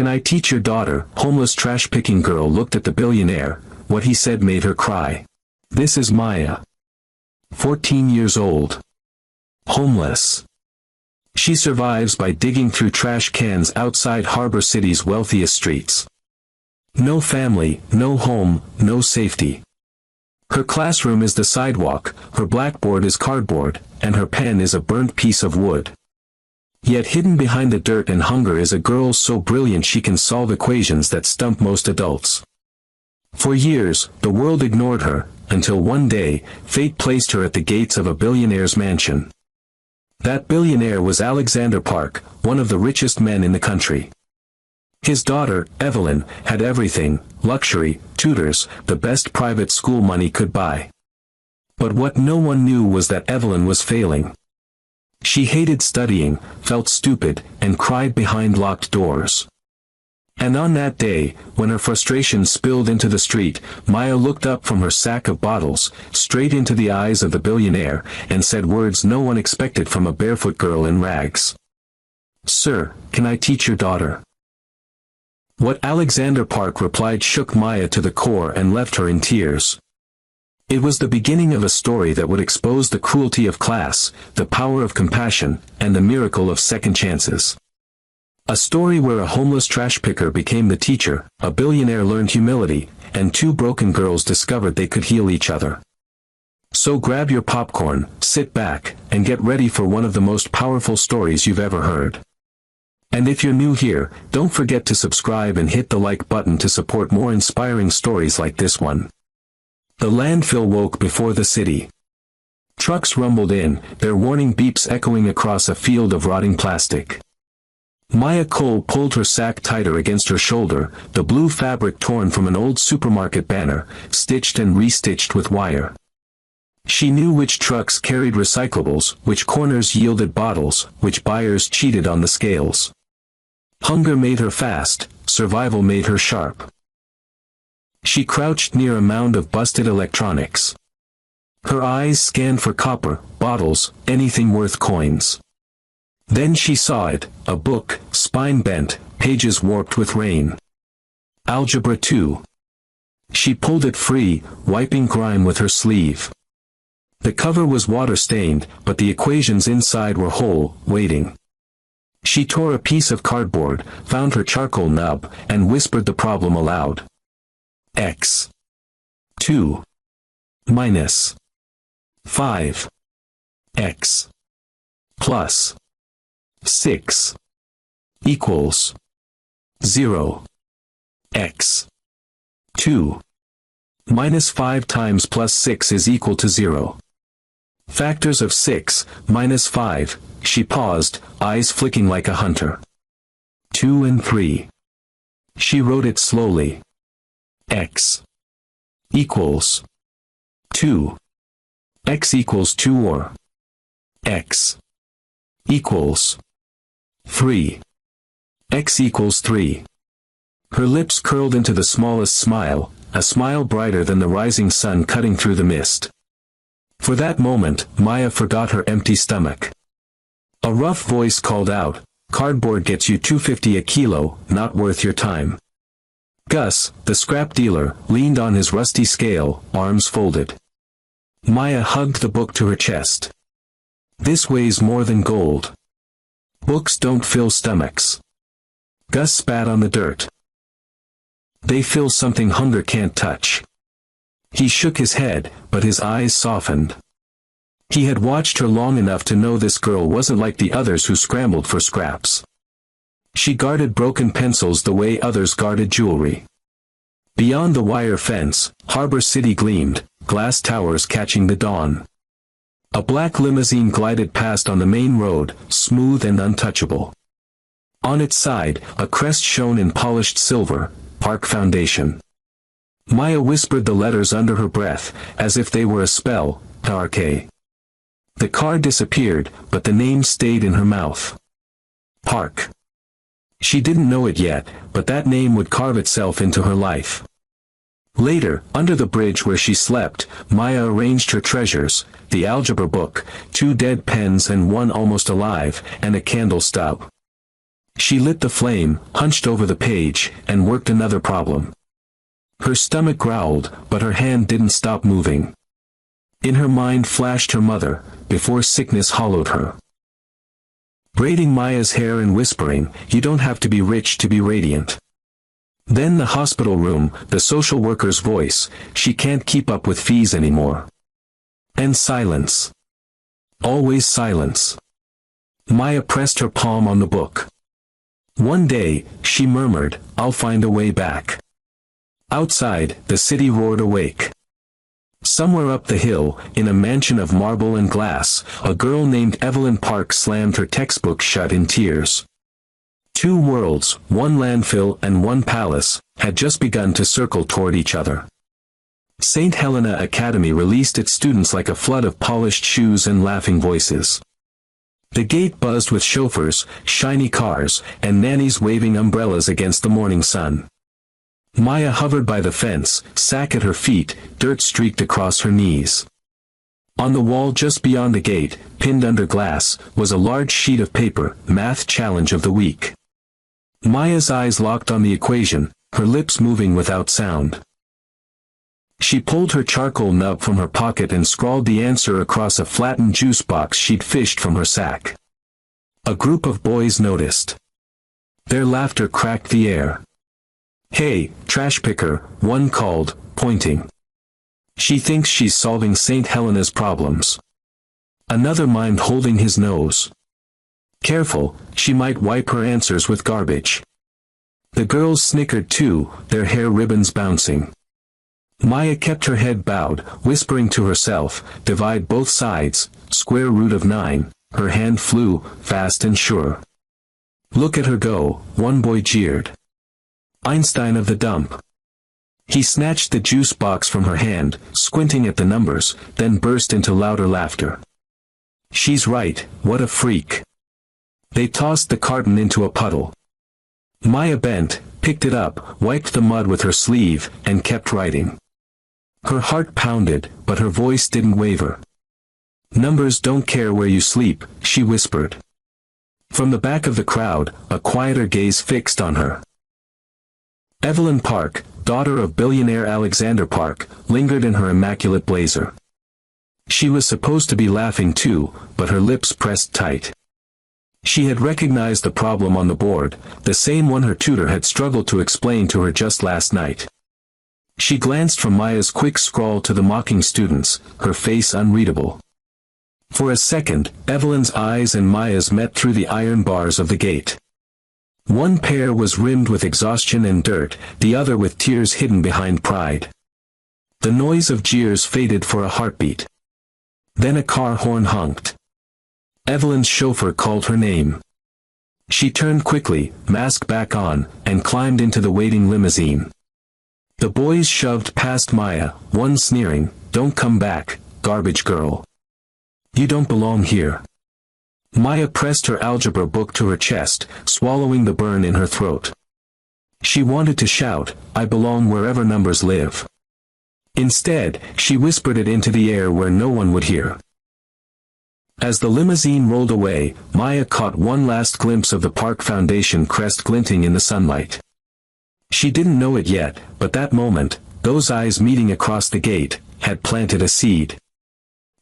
can I teach your daughter?" Homeless trash-picking girl looked at the billionaire. What he said made her cry. This is Maya. 14 years old. Homeless. She survives by digging through trash cans outside Harbor City's wealthiest streets. No family, no home, no safety. Her classroom is the sidewalk, her blackboard is cardboard, and her pen is a burnt piece of wood. Yet hidden behind the dirt and hunger is a girl so brilliant she can solve equations that stump most adults. For years, the world ignored her, until one day, fate placed her at the gates of a billionaire's mansion. That billionaire was Alexander Park, one of the richest men in the country. His daughter, Evelyn, had everything: luxury, tutors, the best private school money could buy. But what no one knew was that Evelyn was failing. She hated studying, felt stupid, and cried behind locked doors. And on that day, when her frustration spilled into the street, Maya looked up from her sack of bottles, straight into the eyes of the billionaire, and said words no one expected from a barefoot girl in rags. "Sir, can I teach your daughter?" What Alexander Park replied shook Maya to the core and left her in tears. It was the beginning of a story that would expose the cruelty of class, the power of compassion, and the miracle of second chances. A story where a homeless trash picker became the teacher, a billionaire learned humility, and two broken girls discovered they could heal each other. So grab your popcorn, sit back, and get ready for one of the most powerful stories you've ever heard. And if you're new here, don't forget to subscribe and hit the like button to support more inspiring stories like this one. The landfill woke before the city. Trucks rumbled in, their warning beeps echoing across a field of rotting plastic. Maya Cole pulled her sack tighter against her shoulder, the blue fabric torn from an old supermarket banner, stitched and restitched with wire. She knew which trucks carried recyclables, which corners yielded bottles, which buyers cheated on the scales. Hunger made her fast, survival made her sharp. She crouched near a mound of busted electronics. Her eyes scanned for copper, bottles, anything worth coins. Then she saw it, a book, spine bent, pages warped with rain. Algebra 2. She pulled it free, wiping grime with her sleeve. The cover was water-stained, but the equations inside were whole, waiting. She tore a piece of cardboard, found her charcoal nub, and whispered the problem aloud. X. 2. Minus. 5. X. Plus. 6. Equals. 0. X. 2. Minus 5 times plus 6 is equal to 0. Factors of 6, minus 5, she paused, eyes flicking like a hunter. 2 and 3. She wrote it slowly. X. Equals. 2. X equals 2 or. X. Equals. 3. X equals 3. Her lips curled into the smallest smile, a smile brighter than the rising sun cutting through the mist. For that moment, Maya forgot her empty stomach. A rough voice called out, "Cardboard gets you $2.50 a kilo, not worth your time." Gus, the scrap dealer, leaned on his rusty scale, arms folded. Maya hugged the book to her chest. "This weighs more than gold. Books don't fill stomachs." Gus spat on the dirt. "They fill something hunger can't touch." He shook his head, but his eyes softened. He had watched her long enough to know this girl wasn't like the others who scrambled for scraps. She guarded broken pencils the way others guarded jewelry. Beyond the wire fence, Harbor City gleamed, glass towers catching the dawn. A black limousine glided past on the main road, smooth and untouchable. On its side, a crest shone in polished silver, Park Foundation. Maya whispered the letters under her breath, as if they were a spell, Park. The car disappeared, but the name stayed in her mouth. Park. She didn't know it yet, but that name would carve itself into her life. Later, under the bridge where she slept, Maya arranged her treasures, the algebra book, 2 dead pens and one almost alive, and a candle stub. She lit the flame, hunched over the page, and worked another problem. Her stomach growled, but her hand didn't stop moving. In her mind flashed her mother, before sickness hollowed her. Braiding Maya's hair and whispering, "You don't have to be rich to be radiant." Then the hospital room, the social worker's voice, "She can't keep up with fees anymore." And silence. Always silence. Maya pressed her palm on the book. One day, she murmured, "I'll find a way back." Outside, the city roared awake. Somewhere up the hill, in a mansion of marble and glass, a girl named Evelyn Park slammed her textbook shut in tears. Two worlds, one landfill and one palace, had just begun to circle toward each other. St. Helena Academy released its students like a flood of polished shoes and laughing voices. The gate buzzed with chauffeurs, shiny cars, and nannies waving umbrellas against the morning sun. Maya hovered by the fence, sack at her feet, dirt streaked across her knees. On the wall just beyond the gate, pinned under glass, was a large sheet of paper, Math Challenge of the Week. Maya's eyes locked on the equation, her lips moving without sound. She pulled her charcoal nub from her pocket and scrawled the answer across a flattened juice box she'd fished from her sack. A group of boys noticed. Their laughter cracked the air. "Hey, trash picker," one called, pointing. "She thinks she's solving St. Helena's problems." Another mimed holding his nose. "Careful, she might wipe her answers with garbage." The girls snickered too, their hair ribbons bouncing. Maya kept her head bowed, whispering to herself, "Divide both sides, square root of 9, her hand flew, fast and sure." "Look at her go," one boy jeered. Einstein of the dump. He snatched the juice box from her hand, squinting at the numbers, then burst into louder laughter. "She's right, what a freak." They tossed the carton into a puddle. Maya bent, picked it up, wiped the mud with her sleeve, and kept writing. Her heart pounded, but her voice didn't waver. "Numbers don't care where you sleep," she whispered. From the back of the crowd, a quieter gaze fixed on her. Evelyn Park, daughter of billionaire Alexander Park, lingered in her immaculate blazer. She was supposed to be laughing too, but her lips pressed tight. She had recognized the problem on the board, the same one her tutor had struggled to explain to her just last night. She glanced from Maya's quick scrawl to the mocking students, her face unreadable. For a second, Evelyn's eyes and Maya's met through the iron bars of the gate. One pair was rimmed with exhaustion and dirt, the other with tears hidden behind pride. The noise of jeers faded for a heartbeat. Then a car horn honked. Evelyn's chauffeur called her name. She turned quickly, mask back on, and climbed into the waiting limousine. The boys shoved past Maya, one sneering, "Don't come back, garbage girl. You don't belong here." Maya pressed her algebra book to her chest, swallowing the burn in her throat. She wanted to shout, "I belong wherever numbers live." Instead, she whispered it into the air where no one would hear. As the limousine rolled away, Maya caught one last glimpse of the Park Foundation crest glinting in the sunlight. She didn't know it yet, but that moment, those eyes meeting across the gate, had planted a seed.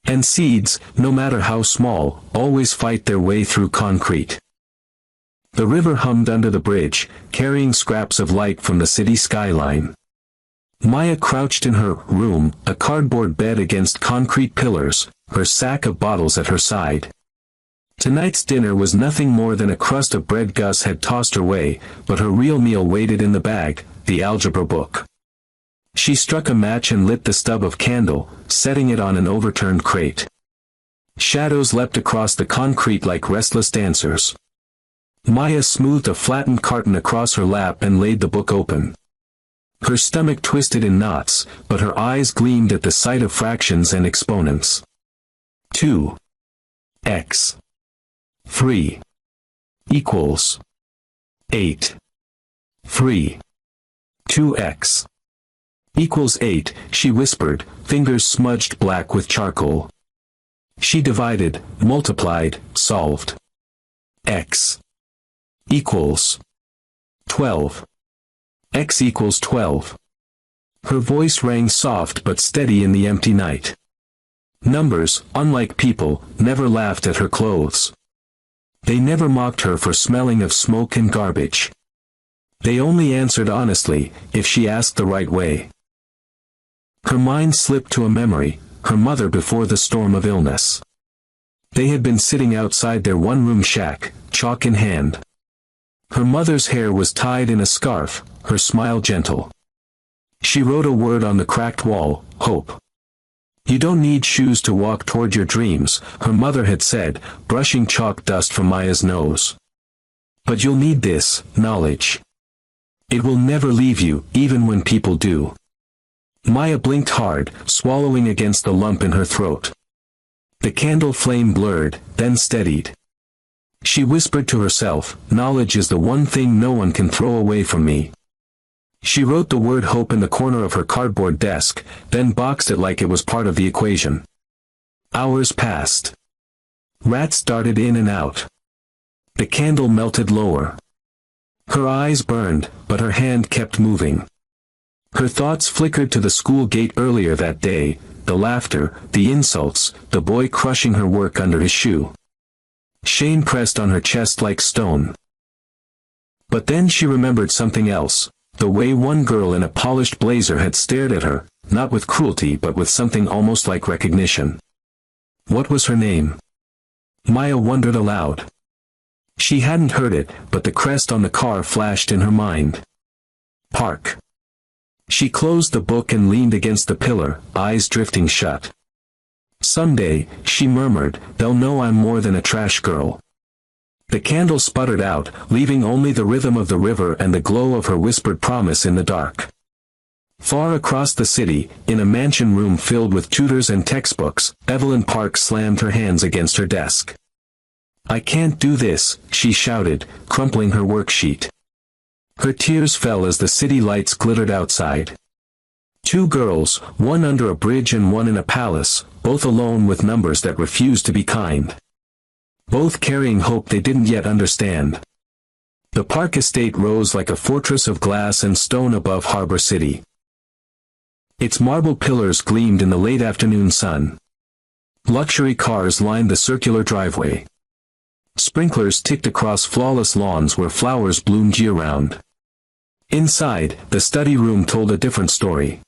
And seeds, no matter how small, always fight their way through concrete. The river hummed under the bridge, carrying scraps of light from the city skyline. Maya crouched in her room, a cardboard bed against concrete pillars, her sack of bottles at her side. Tonight's dinner was nothing more than a crust of bread Gus had tossed her way, but her real meal waited in the bag, the algebra book. She struck a match and lit the stub of candle, setting it on an overturned crate. Shadows leapt across the concrete like restless dancers. Maya smoothed a flattened carton across her lap and laid the book open. Her stomach twisted in knots, but her eyes gleamed at the sight of fractions and exponents. 2x 3 equals 8. 3. 2x equals 8, she whispered, fingers smudged black with charcoal. She divided, multiplied, solved. X equals 12. X equals 12. Her voice rang soft but steady in the empty night. Numbers, unlike people, never laughed at her clothes. They never mocked her for smelling of smoke and garbage. They only answered honestly, if she asked the right way. Her mind slipped to a memory, her mother before the storm of illness. They had been sitting outside their one-room shack, chalk in hand. Her mother's hair was tied in a scarf, her smile gentle. She wrote a word on the cracked wall, hope. You don't need shoes to walk toward your dreams, her mother had said, brushing chalk dust from Maya's nose. But you'll need this, knowledge. It will never leave you, even when people do. Maya blinked hard, swallowing against the lump in her throat. The candle flame blurred, then steadied. She whispered to herself, knowledge is the one thing no one can throw away from me. She wrote the word hope in the corner of her cardboard desk, then boxed it like it was part of the equation. Hours passed. Rats darted in and out. The candle melted lower. Her eyes burned, but her hand kept moving. Her thoughts flickered to the school gate earlier that day, the laughter, the insults, the boy crushing her work under his shoe. Shame pressed on her chest like stone. But then she remembered something else, the way one girl in a polished blazer had stared at her, not with cruelty but with something almost like recognition. What was her name? Maya wondered aloud. She hadn't heard it, but the crest on the car flashed in her mind. Park. She closed the book and leaned against the pillar, eyes drifting shut. Someday, she murmured, they'll know I'm more than a trash girl. The candle sputtered out, leaving only the rhythm of the river and the glow of her whispered promise in the dark. Far across the city, in a mansion room filled with tutors and textbooks, Evelyn Park slammed her hands against her desk. I can't do this, she shouted, crumpling her worksheet. Her tears fell as the city lights glittered outside. Two girls, one under a bridge and one in a palace, both alone with numbers that refused to be kind. Both carrying hope they didn't yet understand. The Park estate rose like a fortress of glass and stone above Harbor City. Its marble pillars gleamed in the late afternoon sun. Luxury cars lined the circular driveway. Sprinklers ticked across flawless lawns where flowers bloomed year-round. Inside, the study room told a different story.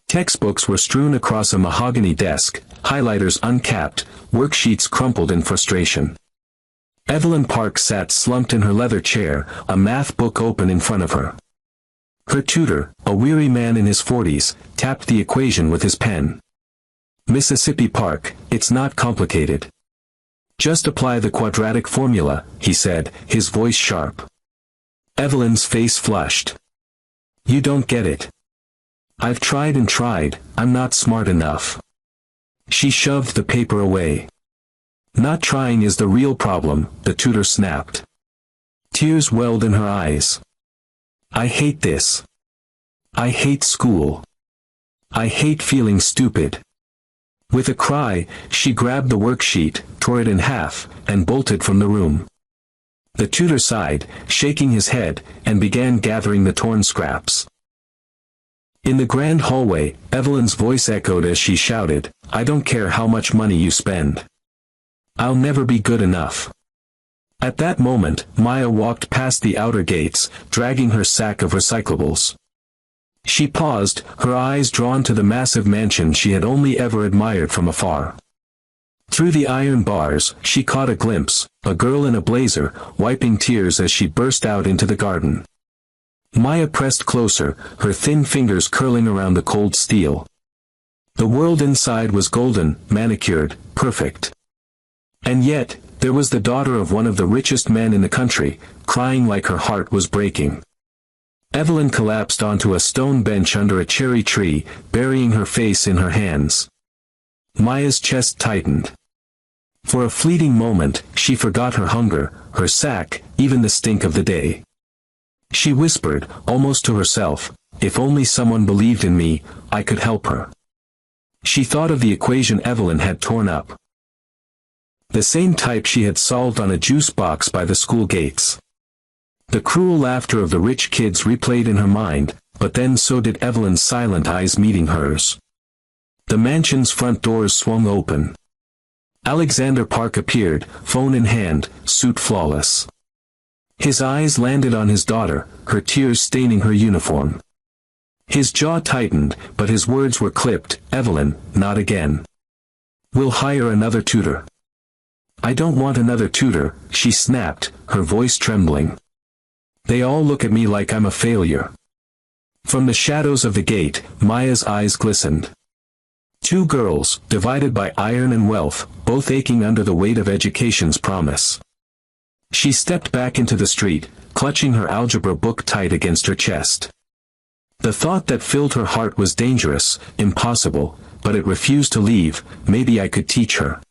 Textbooks were strewn across a mahogany desk, highlighters uncapped, worksheets crumpled in frustration. Evelyn Park sat slumped in her leather chair, a math book open in front of her. Her tutor, a weary man in his 40s, tapped the equation with his pen. Mississippi Park, it's not complicated. Just apply the quadratic formula, he said, his voice sharp. Evelyn's face flushed. You don't get it. I've tried and tried, I'm not smart enough. She shoved the paper away. Not trying is the real problem, the tutor snapped. Tears welled in her eyes. I hate this. I hate school. I hate feeling stupid. With a cry, she grabbed the worksheet, tore it in half, and bolted from the room. The tutor sighed, shaking his head, and began gathering the torn scraps. In the grand hallway, Evelyn's voice echoed as she shouted, I don't care how much money you spend. I'll never be good enough. At that moment, Maya walked past the outer gates, dragging her sack of recyclables. She paused, her eyes drawn to the massive mansion she had only ever admired from afar. Through the iron bars, she caught a glimpse, a girl in a blazer, wiping tears as she burst out into the garden. Maya pressed closer, her thin fingers curling around the cold steel. The world inside was golden, manicured, perfect. And yet, there was the daughter of one of the richest men in the country, crying like her heart was breaking. Evelyn collapsed onto a stone bench under a cherry tree, burying her face in her hands. Maya's chest tightened. For a fleeting moment, she forgot her hunger, her sack, even the stink of the day. She whispered, almost to herself, if only someone believed in me, I could help her. She thought of the equation Evelyn had torn up. The same type she had solved on a juice box by the school gates. The cruel laughter of the rich kids replayed in her mind, but then so did Evelyn's silent eyes meeting hers. The mansion's front doors swung open. Alexander Park appeared, phone in hand, suit flawless. His eyes landed on his daughter, her tears staining her uniform. His jaw tightened, but his words were clipped. "Evelyn, not again. We'll hire another tutor." "I don't want another tutor," she snapped, her voice trembling. "They all look at me like I'm a failure." From the shadows of the gate, Maya's eyes glistened. Two girls, divided by iron and wealth, both aching under the weight of education's promise. She stepped back into the street, clutching her algebra book tight against her chest. The thought that filled her heart was dangerous, impossible, but it refused to leave. Maybe I could teach her.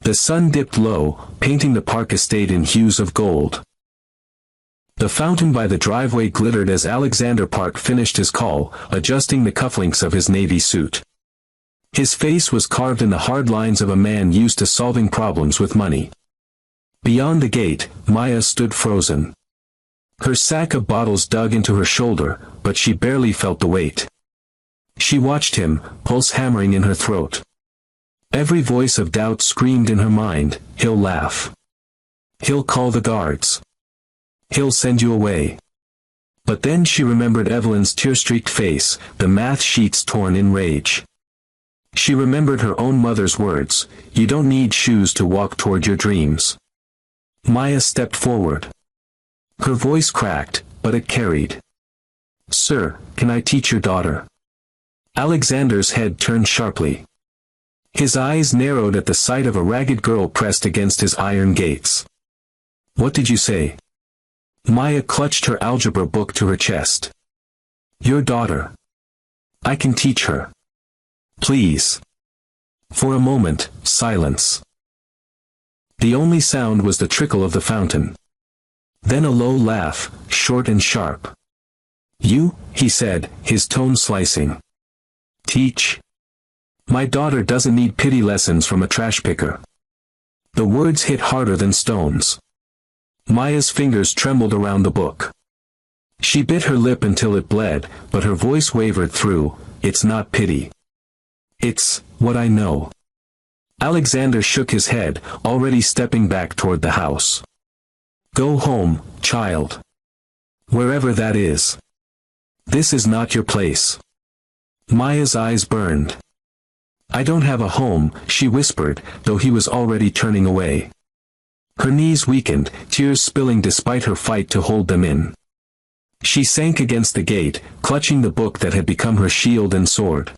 The sun dipped low, painting the park estate in hues of gold. The fountain by the driveway glittered as Alexander Park finished his call, adjusting the cufflinks of his navy suit. His face was carved in the hard lines of a man used to solving problems with money. Beyond the gate, Maya stood frozen. Her sack of bottles dug into her shoulder, but she barely felt the weight. She watched him, pulse hammering in her throat. Every voice of doubt screamed in her mind, "He'll laugh. He'll call the guards. He'll send you away." But then she remembered Evelyn's tear-streaked face, the math sheets torn in rage. She remembered her own mother's words, "You don't need shoes to walk toward your dreams." Maya stepped forward. Her voice cracked, but it carried. "Sir, can I teach your daughter?" Alexander's head turned sharply. His eyes narrowed at the sight of a ragged girl pressed against his iron gates. "What did you say?" Maya clutched her algebra book to her chest. "Your daughter. I can teach her. Please." For a moment, silence. The only sound was the trickle of the fountain. Then a low laugh, short and sharp. "You," he said, his tone slicing. "Teach? My daughter doesn't need pity lessons from a trash picker." The words hit harder than stones. Maya's fingers trembled around the book. She bit her lip until it bled, but her voice wavered through, "It's not pity. It's what I know." Alexander shook his head, already stepping back toward the house. "Go home, child. Wherever that is. This is not your place." Maya's eyes burned. "I don't have a home," she whispered, though he was already turning away. Her knees weakened, tears spilling despite her fight to hold them in. She sank against the gate, clutching the book that had become her shield and sword.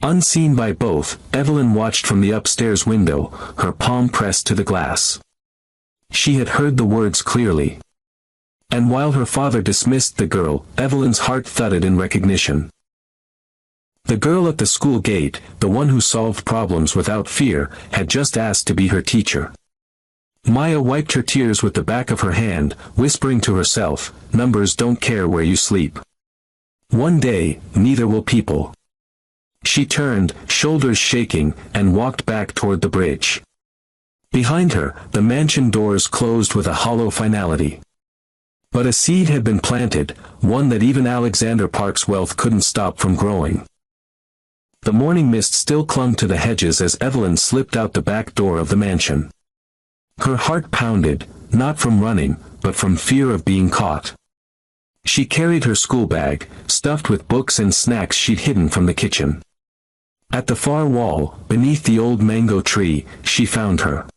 Unseen by both, Evelyn watched from the upstairs window, her palm pressed to the glass. She had heard the words clearly. And while her father dismissed the girl, Evelyn's heart thudded in recognition. The girl at the school gate, the one who solved problems without fear, had just asked to be her teacher. Maya wiped her tears with the back of her hand, whispering to herself, "Numbers don't care where you sleep. One day, neither will people." She turned, shoulders shaking, and walked back toward the bridge. Behind her, the mansion doors closed with a hollow finality. But a seed had been planted, one that even Alexander Park's wealth couldn't stop from growing. The morning mist still clung to the hedges as Evelyn slipped out the back door of the mansion. Her heart pounded, not from running, but from fear of being caught. She carried her school bag, stuffed with books and snacks she'd hidden from the kitchen. At the far wall, beneath the old mango tree, she found her.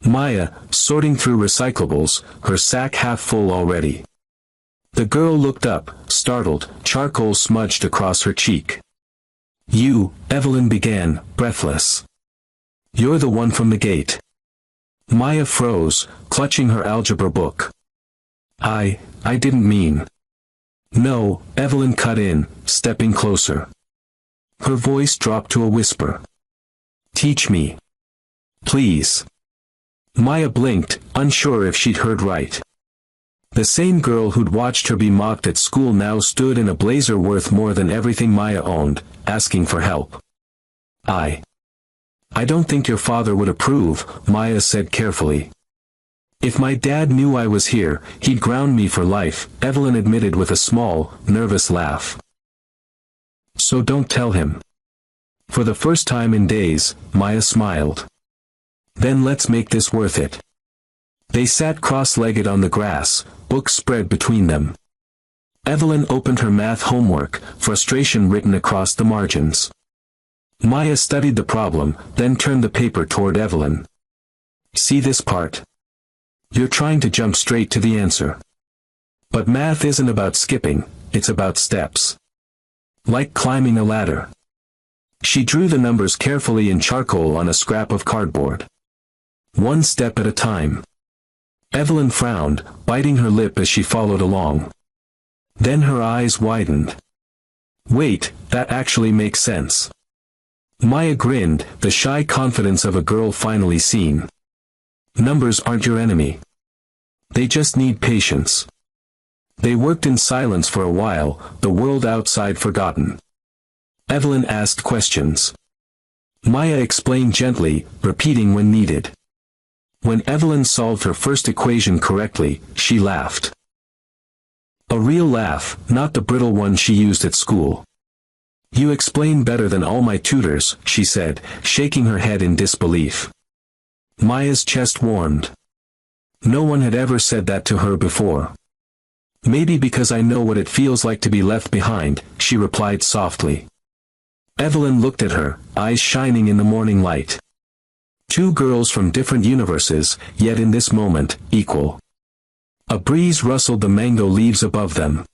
Maya, sorting through recyclables, her sack half full already. The girl looked up, startled, charcoal smudged across her cheek. "You," Evelyn began, breathless. "You're the one from the gate." Maya froze, clutching her algebra book. I didn't mean." "No," Evelyn cut in, stepping closer. Her voice dropped to a whisper. "Teach me. Please." Maya blinked, unsure if she'd heard right. The same girl who'd watched her be mocked at school now stood in a blazer worth more than everything Maya owned, asking for help. I don't think your father would approve," Maya said carefully. If my dad knew I was here, he'd ground me for life, Evelyn admitted with a small, nervous laugh. So don't tell him. For the first time in days, Maya smiled. Then let's make this worth it. They sat cross-legged on the grass, books spread between them. Evelyn opened her math homework, frustration written across the margins. Maya studied the problem, then turned the paper toward Evelyn. See this part? You're trying to jump straight to the answer. But math isn't about skipping, it's about steps. Like climbing a ladder. She drew the numbers carefully in charcoal on a scrap of cardboard. One step at a time. Evelyn frowned, biting her lip as she followed along. Then her eyes widened. Wait, that actually makes sense. Maya grinned, the shy confidence of a girl finally seen. Numbers aren't your enemy. They just need patience. They worked in silence for a while, the world outside forgotten. Evelyn asked questions. Maya explained gently, repeating when needed. When Evelyn solved her first equation correctly, she laughed. A real laugh, not the brittle one she used at school. You explain better than all my tutors, she said, shaking her head in disbelief. Maya's chest warmed. No one had ever said that to her before. Maybe because I know what it feels like to be left behind, she replied softly. Evelyn looked at her, eyes shining in the morning light. Two girls from different universes, yet in this moment, equal. A breeze rustled the mango leaves above them.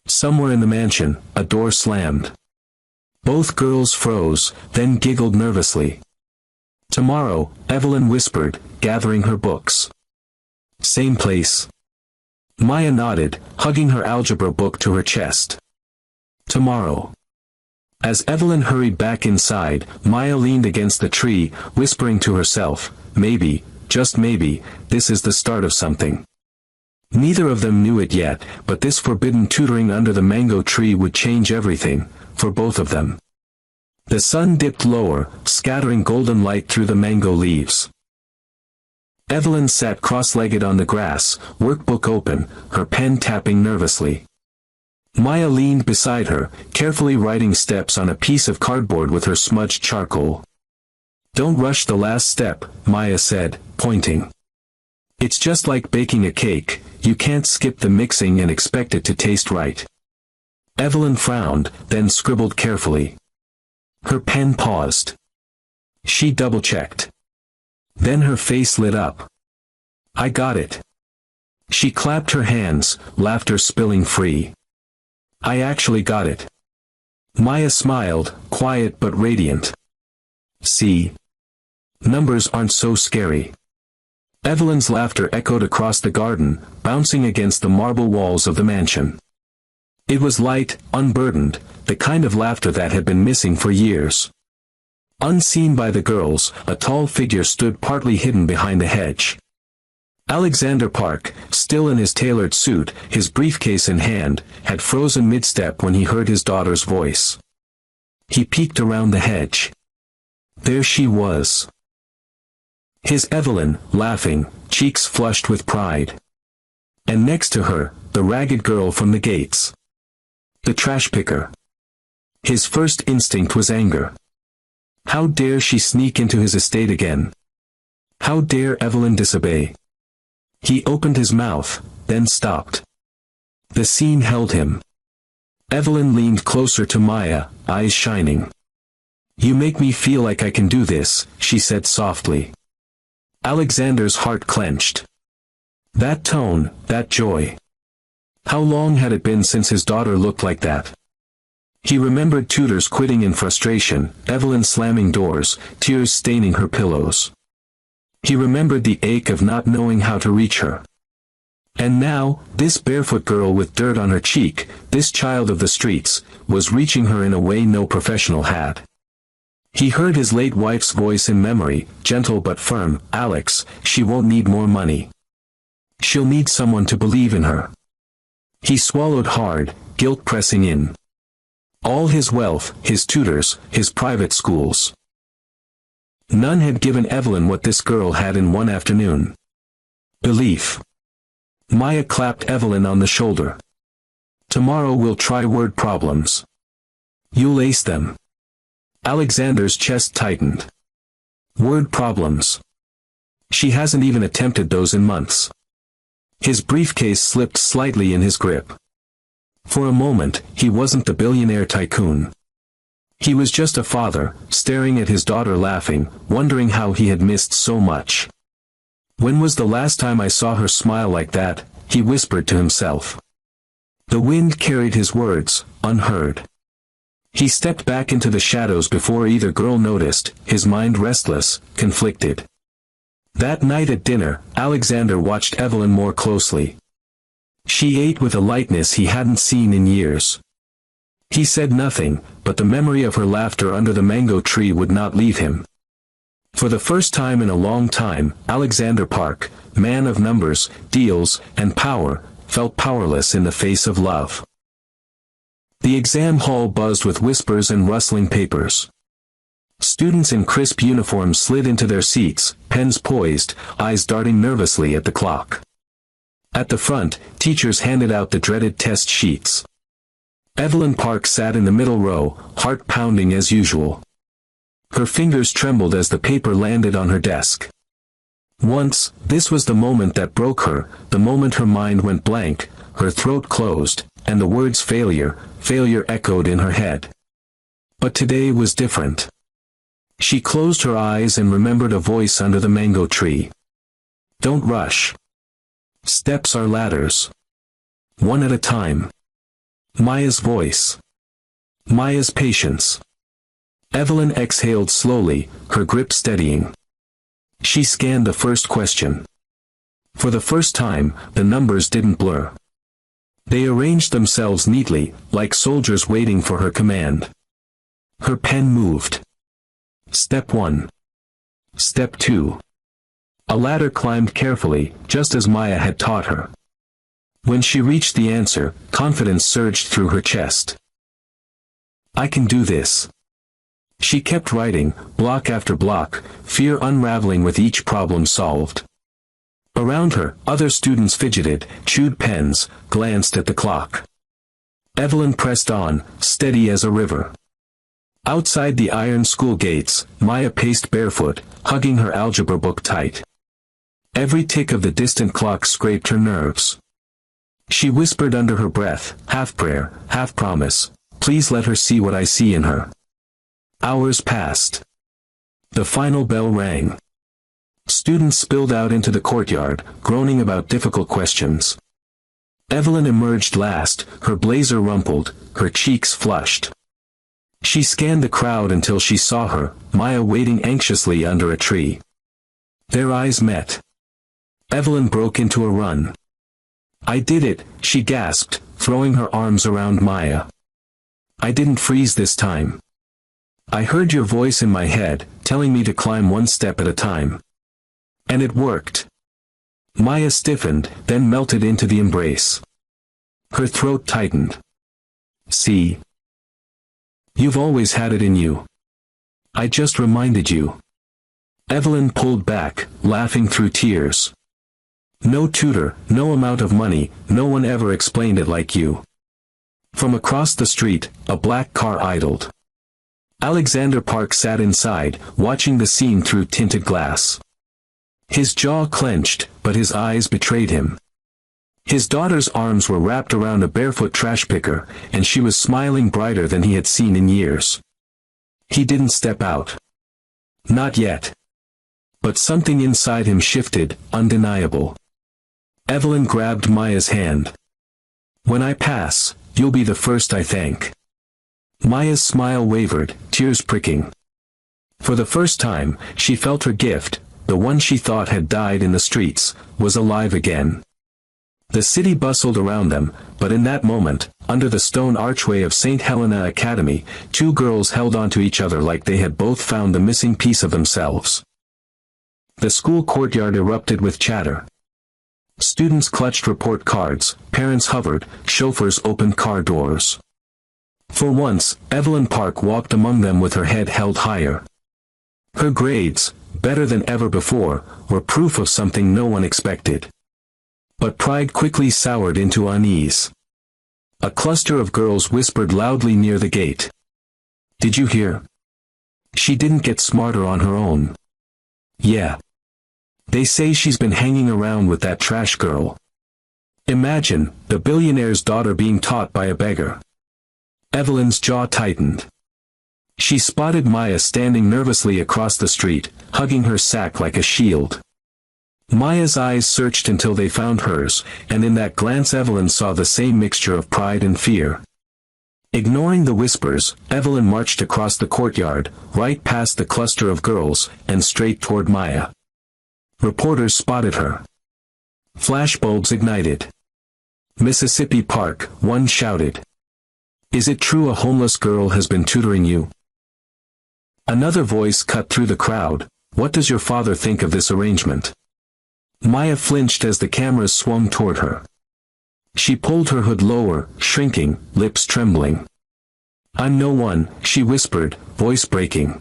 Somewhere in the mansion, a door slammed. Both girls froze, then giggled nervously. Tomorrow, Evelyn whispered, gathering her books. Same place. Maya nodded, hugging her algebra book to her chest. Tomorrow. As Evelyn hurried back inside, Maya leaned against the tree, whispering to herself, maybe, just maybe, this is the start of something. Neither of them knew it yet, but this forbidden tutoring under the mango tree would change everything, for both of them. The sun dipped lower, scattering golden light through the mango leaves. Evelyn sat cross-legged on the grass, workbook open, her pen tapping nervously. Maya leaned beside her, carefully writing steps on a piece of cardboard with her smudged charcoal. Don't rush the last step, Maya said, pointing. It's just like baking a cake, you can't skip the mixing and expect it to taste right. Evelyn frowned, then scribbled carefully. Her pen paused. She double-checked. Then her face lit up. I got it. She clapped her hands, laughter spilling free. I actually got it. Maya smiled, quiet but radiant. See? Numbers aren't so scary. Evelyn's laughter echoed across the garden, bouncing against the marble walls of the mansion. It was light, unburdened, the kind of laughter that had been missing for years. Unseen by the girls, a tall figure stood partly hidden behind the hedge. Alexander Park, still in his tailored suit, his briefcase in hand, had frozen mid-step when he heard his daughter's voice. He peeked around the hedge. There she was. His Evelyn, laughing, cheeks flushed with pride. And next to her, the ragged girl from the gates. The trash picker. His first instinct was anger. How dare she sneak into his estate again? How dare Evelyn disobey? He opened his mouth, then stopped. The scene held him. Evelyn leaned closer to Maya, eyes shining. You make me feel like I can do this, she said softly. Alexander's heart clenched. That tone, that joy. How long had it been since his daughter looked like that? He remembered tutors quitting in frustration, Evelyn slamming doors, tears staining her pillows. He remembered the ache of not knowing how to reach her. And now, this barefoot girl with dirt on her cheek, this child of the streets, was reaching her in a way no professional had. He heard his late wife's voice in memory, gentle but firm, Alex, she won't need more money. She'll need someone to believe in her. He swallowed hard, guilt pressing in. All his wealth, his tutors, his private schools. None had given Evelyn what this girl had in one afternoon. Belief. Maya clapped Evelyn on the shoulder. Tomorrow we'll try word problems. You'll ace them. Alexander's chest tightened. Word problems. She hasn't even attempted those in months. His briefcase slipped slightly in his grip. For a moment, he wasn't the billionaire tycoon. He was just a father, staring at his daughter laughing, wondering how he had missed so much. When was the last time I saw her smile like that? He whispered to himself. The wind carried his words, unheard. He stepped back into the shadows before either girl noticed, his mind restless, conflicted. That night at dinner, Alexander watched Evelyn more closely. She ate with a lightness he hadn't seen in years. He said nothing, but the memory of her laughter under the mango tree would not leave him. For the first time in a long time, Alexander Park, man of numbers, deals, and power, felt powerless in the face of love. The exam hall buzzed with whispers and rustling papers. Students in crisp uniforms slid into their seats, pens poised, eyes darting nervously at the clock. At the front, teachers handed out the dreaded test sheets. Evelyn Park sat in the middle row, heart pounding as usual. Her fingers trembled as the paper landed on her desk. Once, this was the moment that broke her, the moment her mind went blank, her throat closed, and the words failure, failure echoed in her head. But today was different. She closed her eyes and remembered a voice under the mango tree. Don't rush. Steps are ladders. One at a time. Maya's voice. Maya's patience. Evelyn exhaled slowly, her grip steadying. She scanned the first question. For the first time, the numbers didn't blur. They arranged themselves neatly, like soldiers waiting for her command. Her pen moved. Step 1. Step 2. A ladder climbed carefully, just as Maya had taught her. When she reached the answer, confidence surged through her chest. I can do this. She kept writing, block after block, fear unraveling with each problem solved. Around her, other students fidgeted, chewed pens, glanced at the clock. Evelyn pressed on, steady as a river. Outside the iron school gates, Maya paced barefoot, hugging her algebra book tight. Every tick of the distant clock scraped her nerves. She whispered under her breath, half prayer, half promise, please let her see what I see in her. Hours passed. The final bell rang. Students spilled out into the courtyard, groaning about difficult questions. Evelyn emerged last, her blazer rumpled, her cheeks flushed. She scanned the crowd until she saw her, Maya waiting anxiously under a tree. Their eyes met. Evelyn broke into a run. I did it, she gasped, throwing her arms around Maya. I didn't freeze this time. I heard your voice in my head, telling me to climb one step at a time. And it worked. Maya stiffened, then melted into the embrace. Her throat tightened. See? You've always had it in you. I just reminded you. Evelyn pulled back, laughing through tears. No tutor, no amount of money, no one ever explained it like you. From across the street, a black car idled. Alexander Park sat inside, watching the scene through tinted glass. His jaw clenched, but his eyes betrayed him. His daughter's arms were wrapped around a barefoot trash picker, and she was smiling brighter than he had seen in years. He didn't step out. Not yet. But something inside him shifted, undeniable. Evelyn grabbed Maya's hand. When I pass, you'll be the first I thank. Maya's smile wavered, tears pricking. For the first time, she felt her gift, the one she thought had died in the streets, was alive again. The city bustled around them, but in that moment, under the stone archway of St. Helena Academy, two girls held onto each other like they had both found the missing piece of themselves. The school courtyard erupted with chatter. Students clutched report cards, parents hovered, chauffeurs opened car doors. For once, Evelyn Park walked among them with her head held higher. Her grades, better than ever before, were proof of something no one expected. But pride quickly soured into unease. A cluster of girls whispered loudly near the gate. "Did you hear? She didn't get smarter on her own." "Yeah. They say she's been hanging around with that trash girl." Imagine, the billionaire's daughter being taught by a beggar. Evelyn's jaw tightened. She spotted Maya standing nervously across the street, hugging her sack like a shield. Maya's eyes searched until they found hers, and in that glance Evelyn saw the same mixture of pride and fear. Ignoring the whispers, Evelyn marched across the courtyard, right past the cluster of girls, and straight toward Maya. Reporters spotted her. Flashbulbs ignited. "Mississippi Park," one shouted. "Is it true a homeless girl has been tutoring you?" Another voice cut through the crowd. "What does your father think of this arrangement?" Maya flinched as the cameras swung toward her. She pulled her hood lower, shrinking, lips trembling. "I'm no one," she whispered, voice breaking.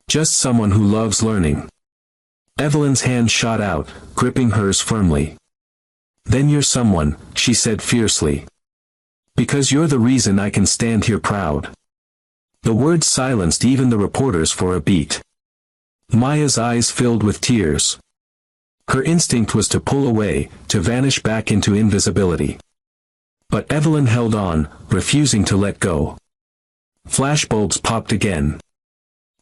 "Just someone who loves learning." Evelyn's hand shot out, gripping hers firmly. "Then you're someone," she said fiercely. "Because you're the reason I can stand here proud." The words silenced even the reporters for a beat. Maya's eyes filled with tears. Her instinct was to pull away, to vanish back into invisibility. But Evelyn held on, refusing to let go. Flashbulbs popped again.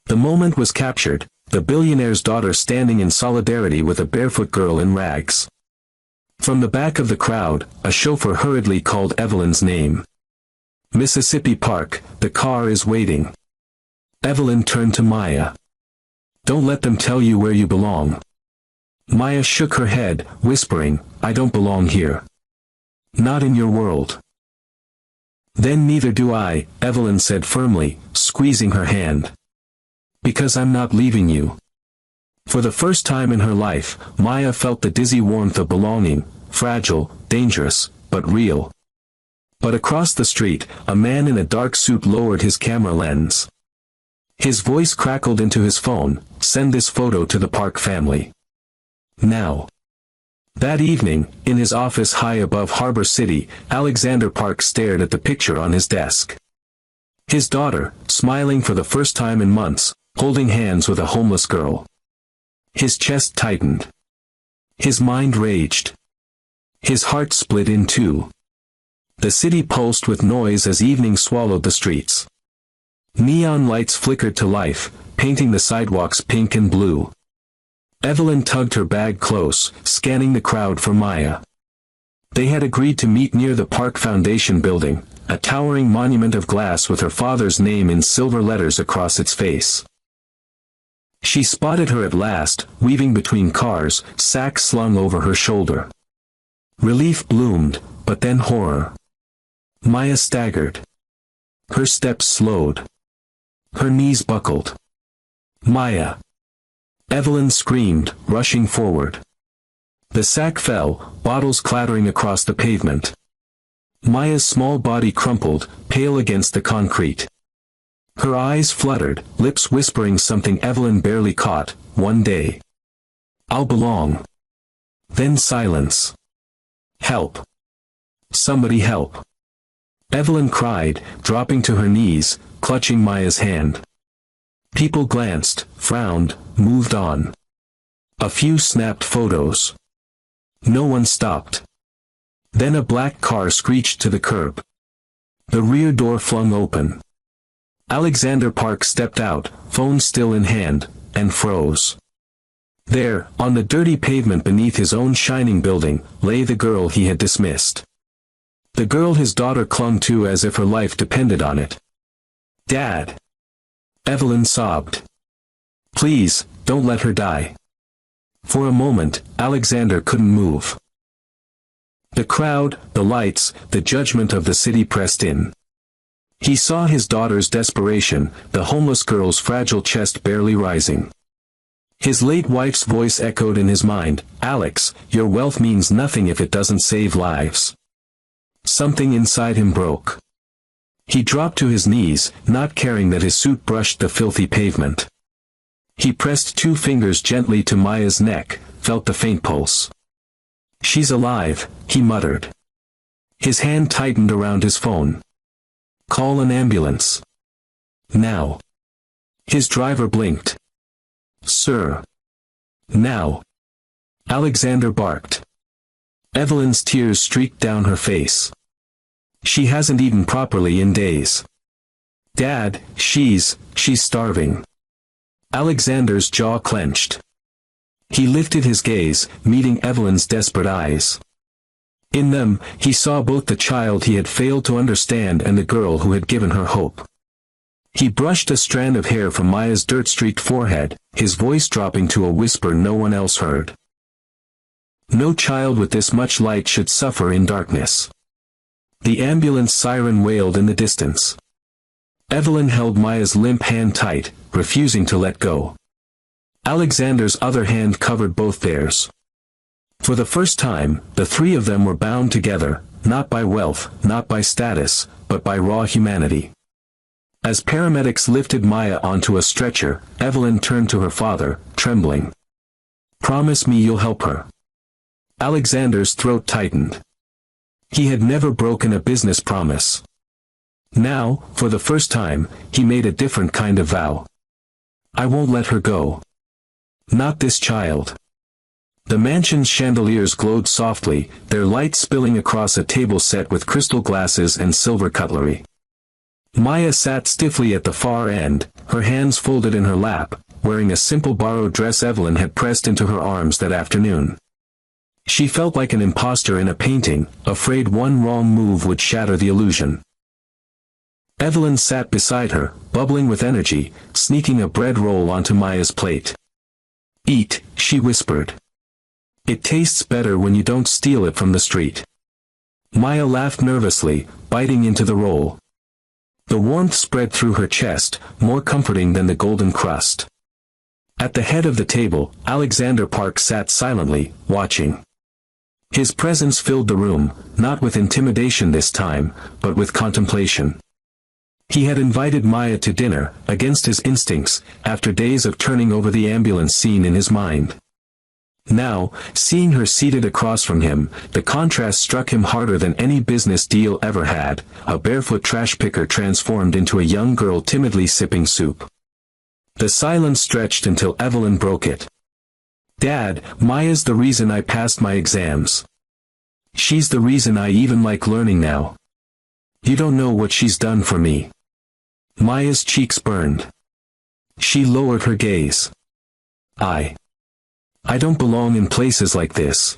The moment was captured, the billionaire's daughter standing in solidarity with a barefoot girl in rags. From the back of the crowd, a chauffeur hurriedly called Evelyn's name. "Mississippi Park, the car is waiting." Evelyn turned to Maya. "Don't let them tell you where you belong." Maya shook her head, whispering, "I don't belong here. Not in your world." "Then neither do I," Evelyn said firmly, squeezing her hand. "Because I'm not leaving you." For the first time in her life, Maya felt the dizzy warmth of belonging, fragile, dangerous, but real. But across the street, a man in a dark suit lowered his camera lens. His voice crackled into his phone, "Send this photo to the Park family. Now." That evening, in his office high above Harbor City, Alexander Park stared at the picture on his desk. His daughter, smiling for the first time in months, holding hands with a homeless girl. His chest tightened. His mind raged. His heart split in two. The city pulsed with noise as evening swallowed the streets. Neon lights flickered to life, painting the sidewalks pink and blue. Evelyn tugged her bag close, scanning the crowd for Maya. They had agreed to meet near the Park Foundation building, a towering monument of glass with her father's name in silver letters across its face. She spotted her at last, weaving between cars, sack slung over her shoulder. Relief bloomed, but then horror. Maya staggered. Her steps slowed. Her knees buckled. "Maya!" Evelyn screamed, rushing forward. The sack fell, bottles clattering across the pavement. Maya's small body crumpled, pale against the concrete. Her eyes fluttered, lips whispering something Evelyn barely caught. "One day. I'll belong." Then silence. "Help. Somebody help." Evelyn cried, dropping to her knees, clutching Maya's hand. People glanced, frowned, moved on. A few snapped photos. No one stopped. Then a black car screeched to the curb. The rear door flung open. Alexander Park stepped out, phone still in hand, and froze. There, on the dirty pavement beneath his own shining building, lay the girl he had dismissed. The girl his daughter clung to as if her life depended on it. "Dad!" Evelyn sobbed. "Please, don't let her die." For a moment, Alexander couldn't move. The crowd, the lights, the judgment of the city pressed in. He saw his daughter's desperation, the homeless girl's fragile chest barely rising. His late wife's voice echoed in his mind, "Alex, your wealth means nothing if it doesn't save lives." Something inside him broke. He dropped to his knees, not caring that his suit brushed the filthy pavement. He pressed 2 fingers gently to Maya's neck, felt the faint pulse. "She's alive," he muttered. His hand tightened around his phone. "Call an ambulance. Now." His driver blinked. "Sir." "Now." Alexander barked. Evelyn's tears streaked down her face. "She hasn't eaten properly in days. Dad, she's starving." Alexander's jaw clenched. He lifted his gaze, meeting Evelyn's desperate eyes. In them, he saw both the child he had failed to understand and the girl who had given her hope. He brushed a strand of hair from Maya's dirt-streaked forehead, his voice dropping to a whisper no one else heard. "No child with this much light should suffer in darkness." The ambulance siren wailed in the distance. Evelyn held Maya's limp hand tight, refusing to let go. Alexander's other hand covered both theirs. For the first time, the 3 of them were bound together, not by wealth, not by status, but by raw humanity. As paramedics lifted Maya onto a stretcher, Evelyn turned to her father, trembling. "Promise me you'll help her." Alexander's throat tightened. He had never broken a business promise. Now, for the first time, he made a different kind of vow. "I won't let her go. Not this child." The mansion's chandeliers glowed softly, their light spilling across a table set with crystal glasses and silver cutlery. Maya sat stiffly at the far end, her hands folded in her lap, wearing a simple borrowed dress Evelyn had pressed into her arms that afternoon. She felt like an imposter in a painting, afraid one wrong move would shatter the illusion. Evelyn sat beside her, bubbling with energy, sneaking a bread roll onto Maya's plate. "Eat," she whispered. "It tastes better when you don't steal it from the street." Maya laughed nervously, biting into the roll. The warmth spread through her chest, more comforting than the golden crust. At the head of the table, Alexander Park sat silently, watching. His presence filled the room, not with intimidation this time, but with contemplation. He had invited Maya to dinner, against his instincts, after days of turning over the ambulance scene in his mind. Now, seeing her seated across from him, the contrast struck him harder than any business deal ever had, a barefoot trash picker transformed into a young girl timidly sipping soup. The silence stretched until Evelyn broke it. "Dad, Maya's the reason I passed my exams. She's the reason I even like learning now. You don't know what she's done for me." Maya's cheeks burned. She lowered her gaze. I don't belong in places like this."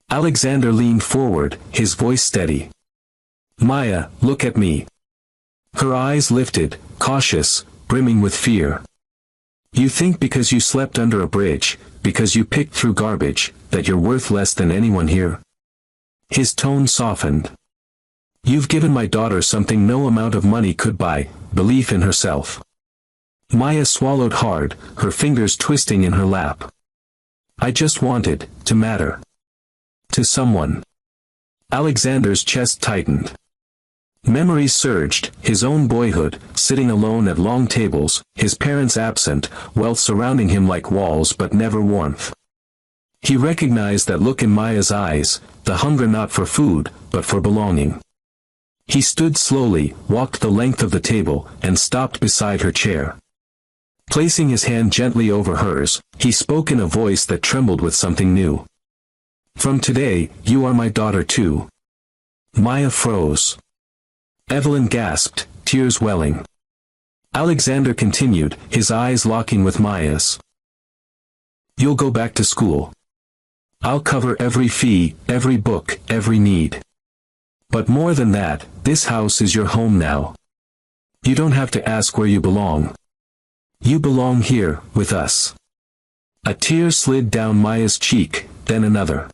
Alexander leaned forward, his voice steady. "Maya, look at me." Her eyes lifted, cautious, brimming with fear. "You think because you slept under a bridge, because you picked through garbage, that you're worth less than anyone here?" His tone softened. "You've given my daughter something no amount of money could buy, belief in herself." Maya swallowed hard, her fingers twisting in her lap. "I just wanted to matter to someone." Alexander's chest tightened. Memories surged, his own boyhood, sitting alone at long tables, his parents absent, wealth surrounding him like walls but never warmth. He recognized that look in Maya's eyes, the hunger not for food, but for belonging. He stood slowly, walked the length of the table, and stopped beside her chair. Placing his hand gently over hers, he spoke in a voice that trembled with something new. "From today, you are my daughter too." Maya froze. Evelyn gasped, tears welling. Alexander continued, his eyes locking with Maya's. "You'll go back to school. I'll cover every fee, every book, every need. But more than that, this house is your home now. You don't have to ask where you belong. You belong here, with us." A tear slid down Maya's cheek, then another.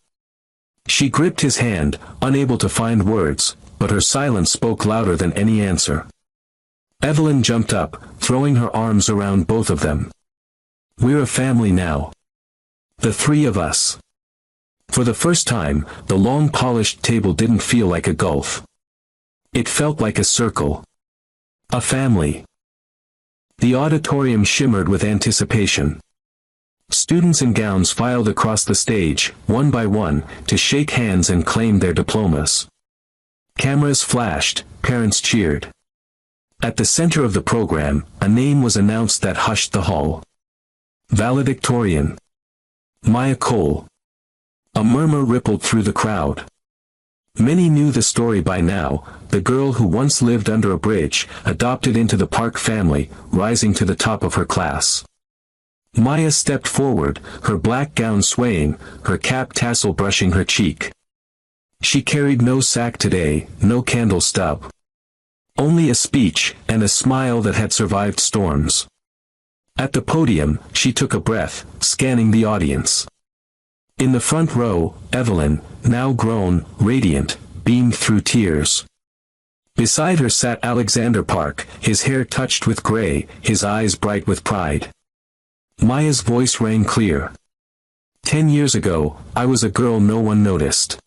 She gripped his hand, unable to find words, but her silence spoke louder than any answer. Evelyn jumped up, throwing her arms around both of them. "We're a family now. The 3 of us." For the first time, the long polished table didn't feel like a gulf. It felt like a circle. A family. The auditorium shimmered with anticipation. Students in gowns filed across the stage, one by one, to shake hands and claim their diplomas. Cameras flashed, parents cheered. At the center of the program, a name was announced that hushed the hall. Valedictorian. Maya Cole. A murmur rippled through the crowd. Many knew the story by now, the girl who once lived under a bridge, adopted into the Park family, rising to the top of her class. Maya stepped forward, her black gown swaying, her cap tassel brushing her cheek. She carried no sack today, no candle stub. Only a speech, and a smile that had survived storms. At the podium, she took a breath, scanning the audience. In the front row, Evelyn, now grown, radiant, beamed through tears. Beside her sat Alexander Park, his hair touched with gray, his eyes bright with pride. Maya's voice rang clear. 10 years ago, I was a girl no one noticed.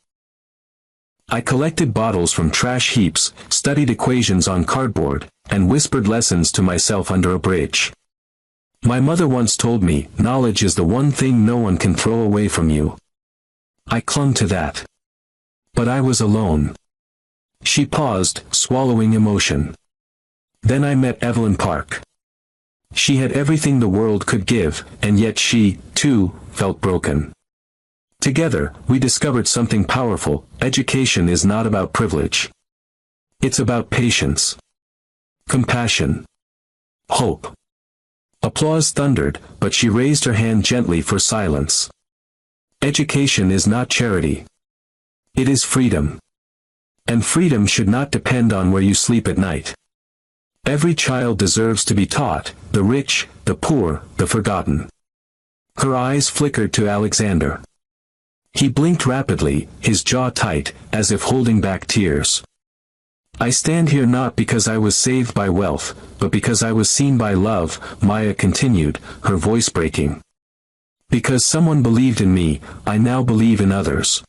I collected bottles from trash heaps, studied equations on cardboard, and whispered lessons to myself under a bridge. My mother once told me, knowledge is the one thing no one can throw away from you. I clung to that. But I was alone. She paused, swallowing emotion. Then I met Evelyn Park. She had everything the world could give, and yet she, too, felt broken. Together, we discovered something powerful. Education is not about privilege. It's about patience. Compassion. Hope. Applause thundered, but she raised her hand gently for silence. Education is not charity. It is freedom. And freedom should not depend on where you sleep at night. Every child deserves to be taught, the rich, the poor, the forgotten. Her eyes flickered to Alexander. He blinked rapidly, his jaw tight, as if holding back tears. I stand here not because I was saved by wealth, but because I was seen by love, Maya continued, her voice breaking. Because someone believed in me, I now believe in others.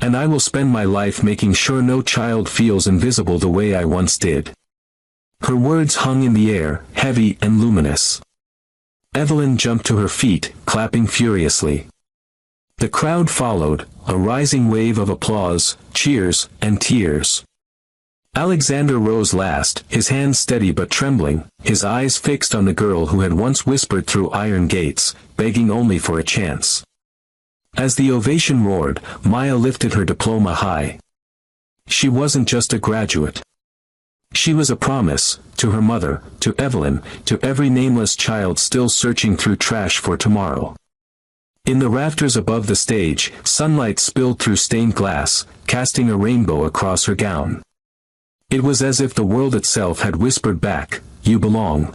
And I will spend my life making sure no child feels invisible the way I once did. Her words hung in the air, heavy and luminous. Evelyn jumped to her feet, clapping furiously. The crowd followed, a rising wave of applause, cheers, and tears. Alexander rose last, his hands steady but trembling, his eyes fixed on the girl who had once whispered through iron gates, begging only for a chance. As the ovation roared, Maya lifted her diploma high. She wasn't just a graduate. She was a promise, to her mother, to Evelyn, to every nameless child still searching through trash for tomorrow. In the rafters above the stage, sunlight spilled through stained glass, casting a rainbow across her gown. It was as if the world itself had whispered back, "You belong."